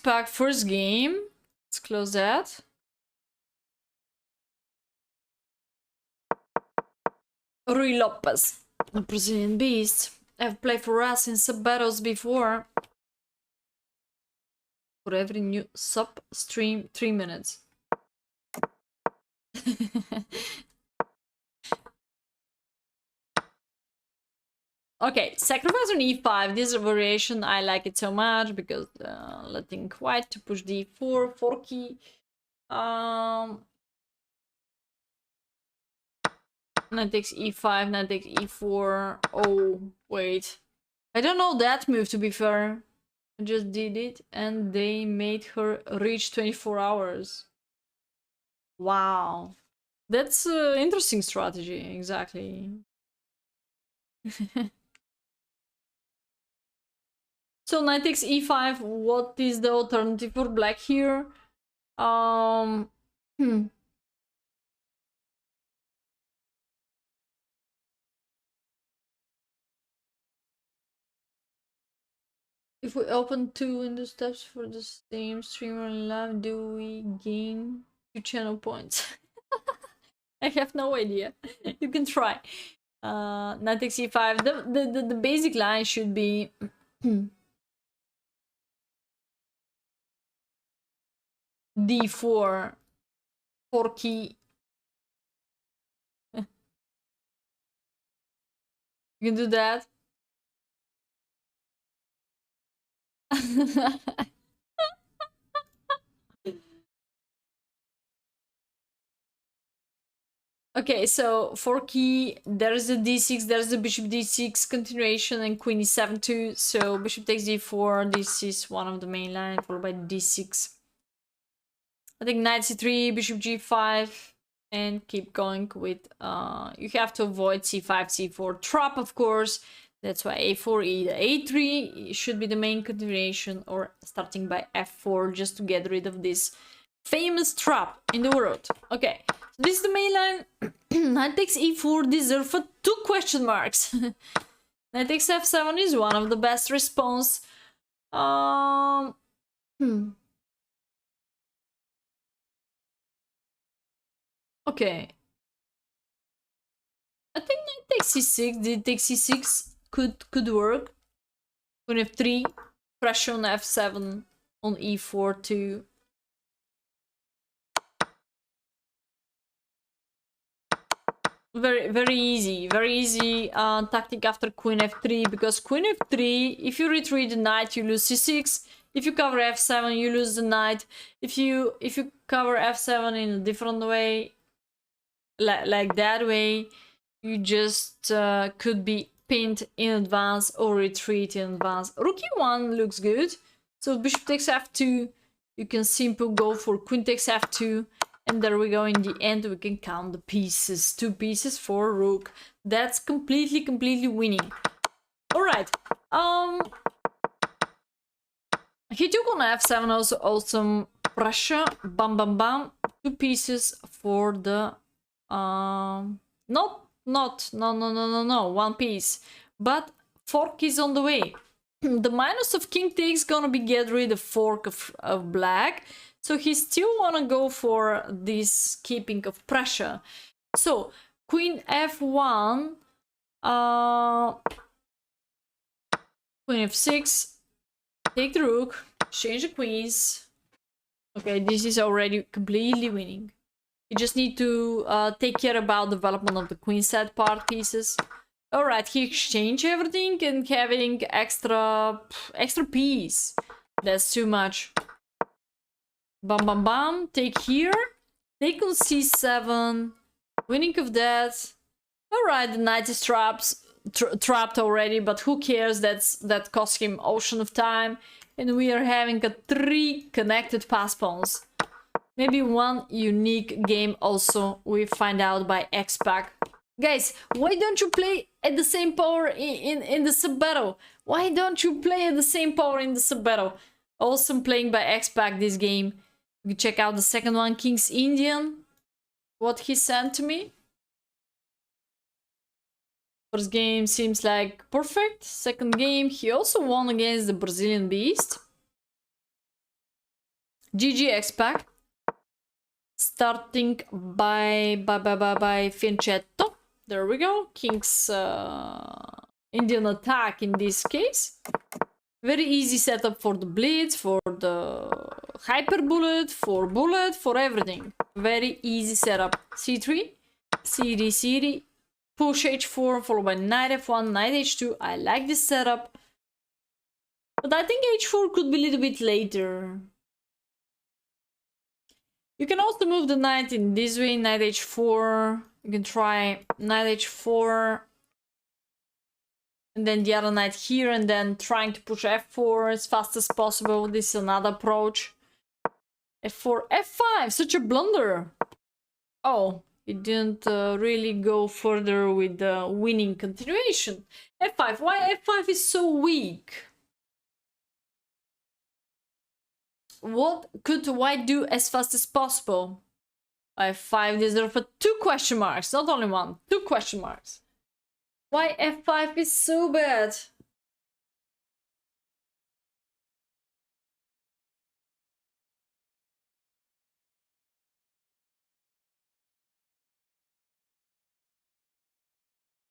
Xpac first game. Let's close that. Rui Lopez, a Brazilian beast. I've played for us in sub battles before. For every new sub stream, 3 minutes. Okay, sacrifice on e5. This is a variation. I like it so much because letting white to push d4, forky. Knight takes e5, knight takes e4. Oh, wait. I don't know that move, to be fair. I just did it and they made her reach 24 hours. Wow. That's an interesting strategy, exactly. So knight takes e5, what is the alternative for black here? If we open 2 window steps for the same streamer live, do we gain 2 channel points? I have no idea. You can try. Knight takes e5. The basic line should be d4, 4 key. You can do that. Okay, so 4 key, there's a d6, there's the bishop d6 continuation, and queen e7 too. So bishop takes d4, this is one of the main line, followed by d6. I think knight c3, bishop g5, and keep going with, you have to avoid c5, c4 trap, of course. That's why a4, either a3 should be the main continuation, or starting by f4, just to get rid of this famous trap in the world. Okay, so this is the main line. Knight takes e4, deserve for 2 question marks. Knight takes f7 is one of the best response. Okay. I think knight takes c6, d takes c6 could work. Queen f3, pressure on f7, on e4 too. Very easy tactic after queen f3, because queen f3, if you retreat the knight, you lose c6. If you cover f7, you lose the knight. If you cover f7 in a different way, like that way, you just could be pinned in advance or retreat in advance. Rook e1 looks good. So bishop takes f2. You can simply go for queen takes f2. And there we go. In the end, we can count the pieces. 2 pieces for rook. That's completely winning. Alright. He took on f7, also awesome pressure. Bam bam bam. 2 pieces for the no, 1 piece. But fork is on the way. The minus of king takes gonna be get rid of fork of black. So he still wanna go for this keeping of pressure. So queen f1, queen f6, take the rook, change the queens. Okay, this is already completely winning. You just need to take care about development of the queen side part pieces. Alright, he exchanged everything and having extra piece. That's too much. Bam bam bam, take here, take on c7, winning of that. Alright, the knight is trapped already, but who cares, that cost him ocean of time. And we are having 3 connected pass pawns. Maybe 1 unique game also we find out by Xpac. Guys, why don't you play at the same power in the sub battle? Why don't you play at the same power in the sub battle? Awesome playing by Xpac this game. You can check out the second one, King's Indian. What he sent to me. First game seems like perfect. Second game, he also won against the Brazilian Beast. GG Xpac. Starting by Fianchetto. There we go. King's Indian attack in this case. Very easy setup for the blitz, for the hyper bullet, for everything. Very easy setup. C3, CD, push H4 followed by knight F1, knight H2. I like this setup. But I think H4 could be a little bit later. You can also move the knight in this way, knight H4. You can try knight H4. And then the other knight here, and then trying to push F4 as fast as possible. This is another approach. F4, F5, such a blunder. Oh, he didn't really go further with the winning continuation. F5, why F5 is so weak? What could white do as fast as possible? F5 deserves for 2 question marks, not only 1, 2 question marks. Why F5 is so bad?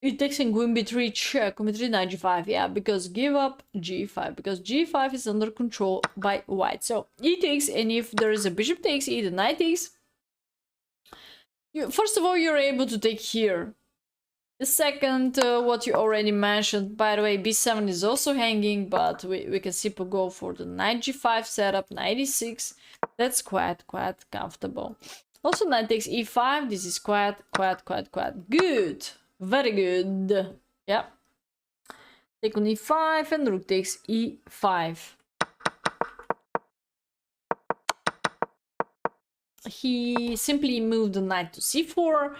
It takes in queen b3 check, queen b3 knight g5, yeah, because give up g5, because g5 is under control by white. So e takes, and if there is a bishop takes, e the knight takes. First of all, you're able to take here. The second, what you already mentioned, by the way, b7 is also hanging, but we can simply go for the knight g5 setup, knight e6. That's quite comfortable. Also, knight takes e5. This is quite good. Very good. Yeah. Take on e5 and rook takes e5. He simply moved the knight to c4.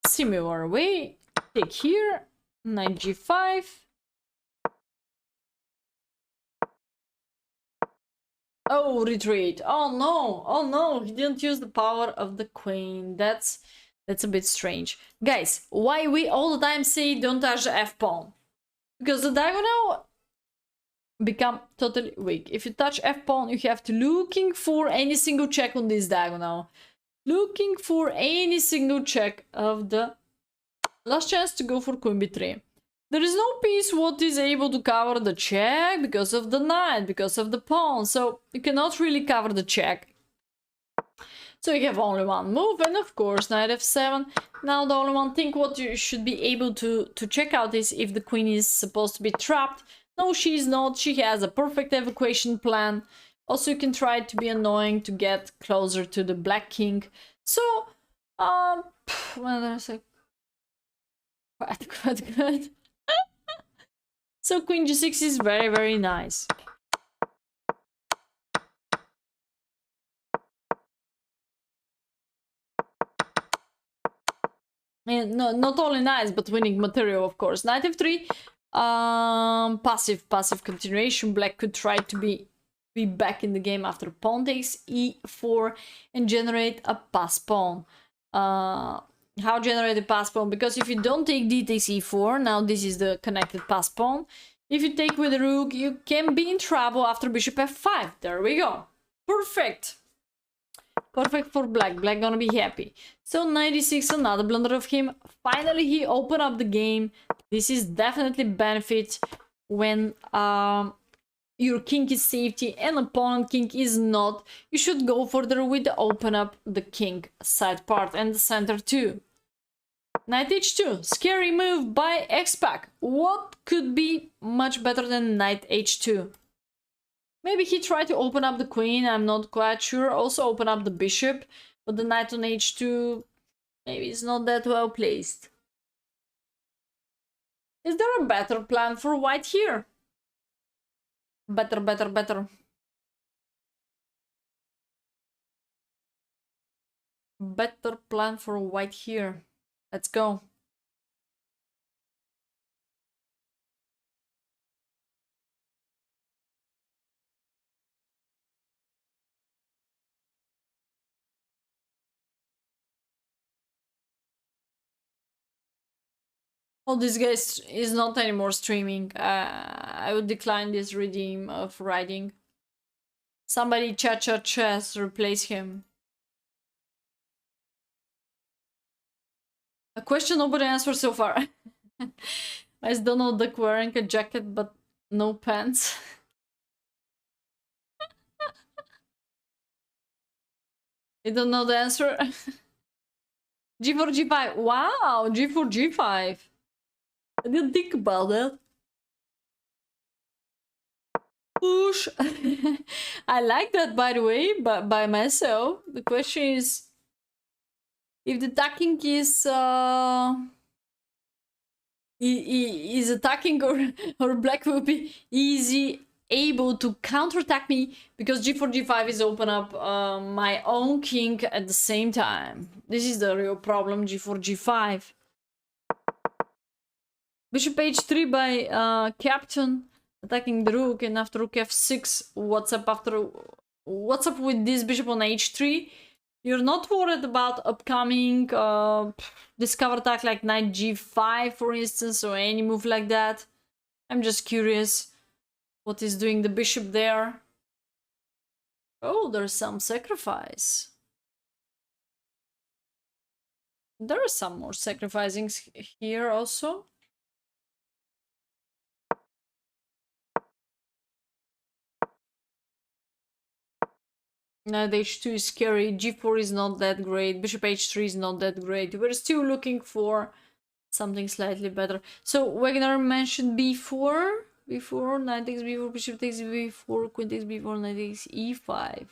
Similar way. Take here. Knight g5. Oh, retreat. Oh no, he didn't use the power of the queen. That's a bit strange. Guys, why we all the time say don't touch the f-pawn? Because the diagonal become totally weak. If you touch f-pawn, you have to looking for any single check on this diagonal. Looking for any single check of the last chance to go for queen b3. There is no piece what is able to cover the check because of the knight, because of the pawn. So you cannot really cover the check. So you have only one move, and of course knight f7. Now the only one thing what you should be able to check out is if the queen is supposed to be trapped. No, she is not. She has a perfect evacuation plan. Also, you can try to be annoying to get closer to the black king. So, well, there's a quite good. So queen g6 is very nice. And not only nice, but winning material, of course. Knight f3, passive continuation. Black could try to be back in the game after pawn takes e4 and generate a pass pawn. How generate a pass pawn? Because if you don't take d takes e4, now this is the connected pass pawn. If you take with the rook, you can be in trouble after bishop f5. There we go. Perfect. Perfect for black. Black gonna be happy. So 96, another blunder of him. Finally, he opened up the game. This is definitely benefit when your king is safety and opponent king is not. You should go further with the open up the king side part and the center too. Knight h2, scary move by Xpac. What could be much better than knight h2? Maybe he tried to open up the queen, I'm not quite sure. Also open up the bishop, but the knight on h2 maybe is not that well placed. Is there a better plan for white here? Better. Better plan for white here. Let's go. Oh, this guy is not anymore streaming. I would decline this redeem of writing. Somebody chess replace him. A question nobody answered so far. I just don't know Duck wearing a jacket but no pants. You don't know the answer? G4, G5. Wow, G4, G5. I didn't think about that. Push. I like that, by the way, but by myself. The question is, if the attacking is attacking or black will be easy able to counterattack me because G4 G5 is open up my own king at the same time. This is the real problem. G4 G5. Bishop H3 by captain attacking the rook, and after rook F6, what's up with this bishop on H3? You're not worried about upcoming discover attack like knight G5, for instance, or any move like that. I'm just curious what is doing the bishop there. Oh, there's some sacrifice. There are some more sacrificing here also. Knight H2 is scary, G4 is not that great, Bishop H3 is not that great. We're still looking for something slightly better. So Wagner mentioned B4, knight takes B4, bishop takes B4, queen takes B4, knight takes E5.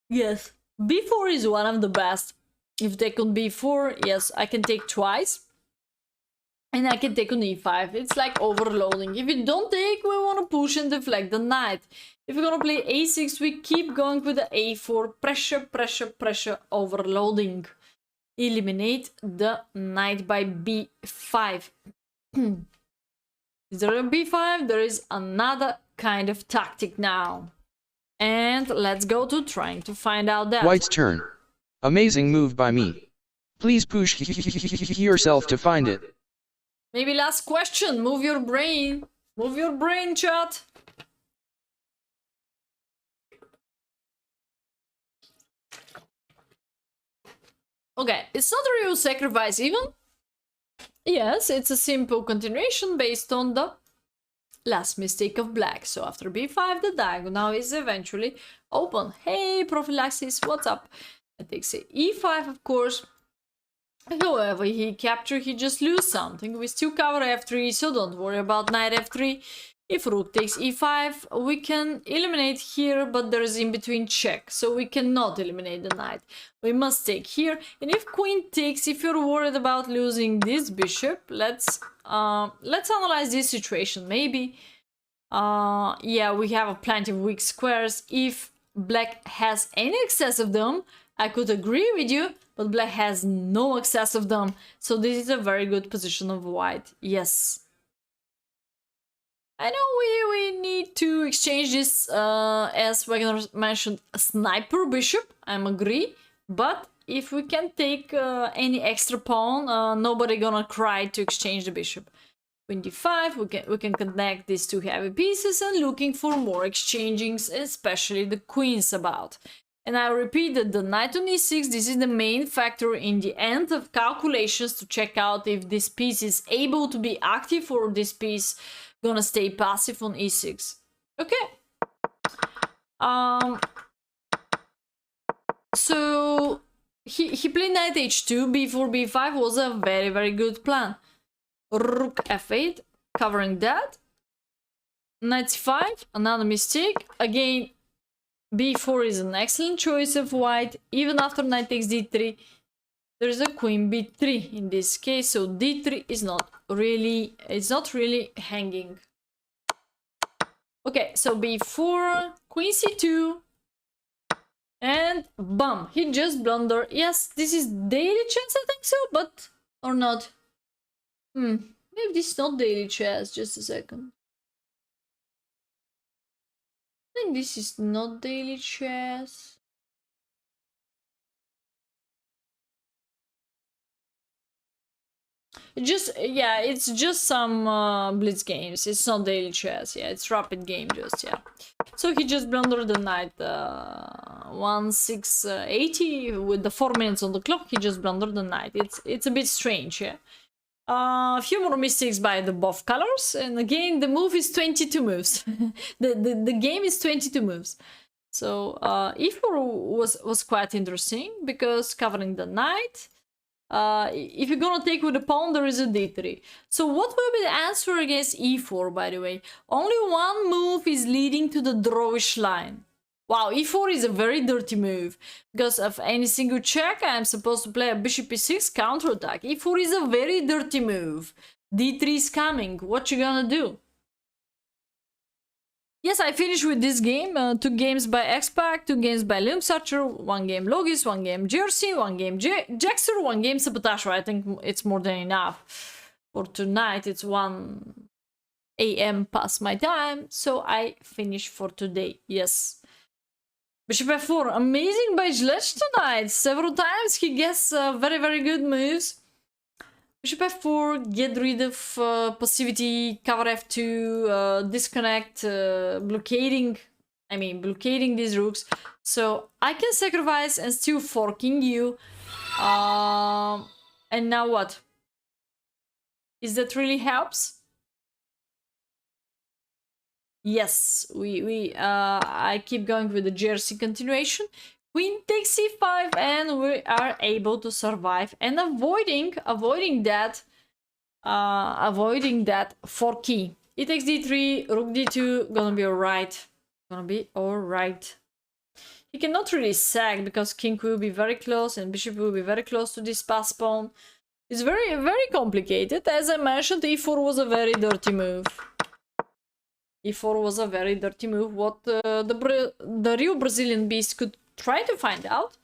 Yes, B4 is one of the best. If take on B4, yes, I can take twice. And I can take on E5. It's like overloading. If you don't take, we want to push and deflect the knight. If we're gonna play A6, we keep going with the A4. Pressure, pressure, pressure, overloading. Eliminate the knight by B5. Is there a B5? There is another kind of tactic now. And let's go to trying to find out that. White's turn. Amazing move by me. Please push yourself to find it. Maybe last question. Move your brain. Move your brain, chat. Okay, it's not a real sacrifice even. Yes, it's a simple continuation based on the last mistake of black. So after b5, the diagonal is eventually open. Hey, prophylaxis, what's up? It takes a e5, of course. However, he captured, he just lose something. We still cover f3, so don't worry about knight f3. If rook takes e5, we can eliminate here, but there's in between check, so we cannot eliminate the knight. We must take here, and if queen takes, if you're worried about losing this bishop, let's analyze this situation. Maybe, yeah, we have plenty of weak squares. If black has any excess of them, I could agree with you, but black has no excess of them, so this is a very good position of white. Yes. I know we need to exchange this, as Wagner mentioned, a sniper bishop, I'm agree, but if we can take any extra pawn, nobody gonna cry to exchange the bishop. Queen d5, we can connect these two heavy pieces and looking for more exchangings, especially the queens about. And I repeat that the knight on e6, this is the main factor in the end of calculations to check out if this piece is able to be active or this piece gonna stay passive on e6. Okay. So he played knight h2, b4, b5 was a very, very good plan. Rook f8, covering that. Knight c5, another mistake. Again, b4 is an excellent choice of white. Even after knight takes d3, there's a queen b3 in this case, so d3 is not really, it's not really hanging. Okay, so b4, queen c2, and bam, he just blundered. Yes, this is daily chess, I think so, but or not. Maybe this is not daily chess. Just a second. I think this is not daily chess. Just, yeah, it's just some blitz games. It's not daily chess. Yeah, it's rapid game just, yeah. So he just blundered the knight 1-6-80 with the 4 minutes on the clock. He just blundered the knight. It's a bit strange, yeah. A few more mistakes by the buff colors, and again the move is 22 moves. the game is 22 moves. So e4 was quite interesting because covering the knight. If you're gonna take with a pawn, there is a d3. So what will be the answer against e4, by the way? Only one move is leading to the drawish line. Wow, e4 is a very dirty move. Because of any single check, I'm supposed to play a bishop e6 counterattack. e4 is a very dirty move. d3 is coming. What you gonna do? Yes, I finished with this game. 2 games by Xpac, 2 games by Lumsarcher, 1 game Logis, 1 game Jersey, 1 game Jaxer, 1 game Sabotage. I think it's more than enough. For tonight, it's 1 AM past my time, so I finish for today. Yes. Bishop f4, amazing by Zlech tonight. Several times he gets very, very good moves. Bishop f4, get rid of passivity, cover f2, disconnect, blockading these rooks. So I can sacrifice and still forking you. And now what? Is that really helps? Yes, I keep going with the Jersey continuation. Queen takes c5, and we are able to survive and avoiding that for key. E takes d3, rook d2, gonna be alright. He cannot really sack because king will be very close and bishop will be very close to this pass pawn. It's very, very complicated. As I mentioned, e4 was a very dirty move. e4 was a very dirty move. What the real Brazilian beast could try to find out